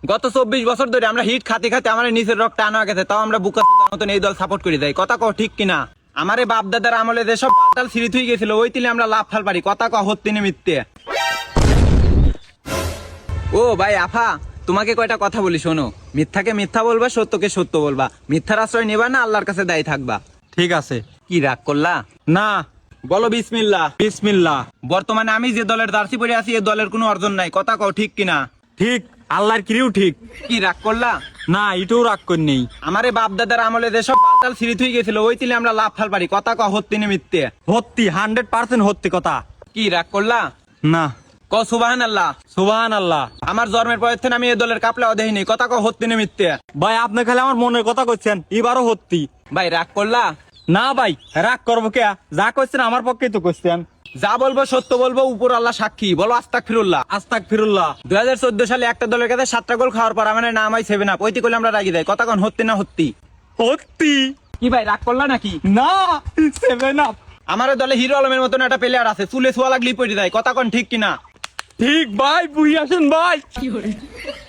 গত 24 বছর ধরে আমরা হিট খাতে খাতে আমার নিচের রক্ত আনা গেছে, তাও আমরা বুকা মতন এই দল সাপোর্ট করে যাই। কথা কও ঠিক কিনা? আমারে বাপ দাদার আমলে যেসব বাতাল সিঁড়ি থুই গেছিল ওই তিলে আমরা লাভ ফাল পারি। কথা কও হত্তিনে মিথ্যে। ও ভাই আফা, তোমাকে কয়টা কথা বলি শোনো। মিথ্যাকে মিথ্যা বলবা, সত্যকে সত্য বলবা। মিথ্যার আশ্রয় নেবা না, আল্লাহর কাছে দায়ী থাকবা। ঠিক আছে। কি রাগ করলা? না। বলো বিসমিল্লাহ। বিসমিল্লাহ। বর্তমানে আমি যে দলের জার্সি পরে আছি এই দলের কোনো অর্জন নাই। কথা কও ঠিক কিনা? ঠিক। আল্লাহর কিরিও ঠিক। কি রাগ করলা? না, এটাও রাগ কর নেই। আমারে বাপ দাদার আমলে যেসব বাতাল সিঁড়ি থুই গেছিল ওই তিলে আমরা লাভ ফাল পারি। কথা কও হত্তিনে মিথ্যে। হত্যি 100% হত্যি কথা। কি রাগ করলা? না। ক সুবহানাল্লাহ। সুবহানাল্লাহ। আমার জন্মের পরের থেকে আমি এই দলের কাপলাও দেখিনি। কথা কও হত্তিনে মিথ্যে। ভাই আপনি খালি আমার মনের কথা কইছেন, এবারও হত্যি। ভাই রাগ করলা? না ভাই, রাগ করবো কে? যা কইছেন আমার পক্ষেই তো কইছেন। যা বলবো সত্য বলবো, উপর আল্লাহ সাক্ষী। বলো আস্তাগফিরুল্লাহ। আস্তাগফিরুল্লাহ। 2014 সালে একটা দলের কাছে 7টা গোল খাওয়ার পর আমার নাম হয় 7 আপ। ওইটি করলে আমরা রাগি যাই। কথা কন হত্তি না হত্তি? হত্যি। কি ভাই রাগ করলা নাকি? না, 7 আপ। আমার দলে হিরো আলমের মতন একটা প্লেয়ার আছে, চুলে ছোয়া লাগলেই পড়ে যায়। কথা কন ঠিক কিনা? ঠিক ভাই, বুঝি আসেন ভাই।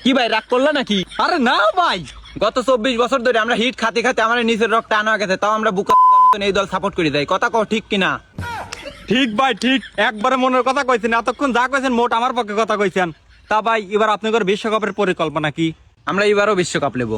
কি ভাই রাগ করলা নাকি? আরে না ভাই। গত 24 বছর ধরে আমরা হিট খাতে খাতে আমার নিচের রক্ত আনা গেছে, তাও আমরা বুকা মতন এই দল সাপোর্ট করে যাই। কথা কও ঠিক কিনা? ঠিক ভাই ঠিক, একবারে মনের কথা কইছেন। এতক্ষণ যা কইছেন মোট আমার পক্ষে কথা কইছেন। তা ভাই এবার আপনাদের বিশ্বকাপের পরিকল্পনা কি? আমরা এবারও বিশ্বকাপ নেবো।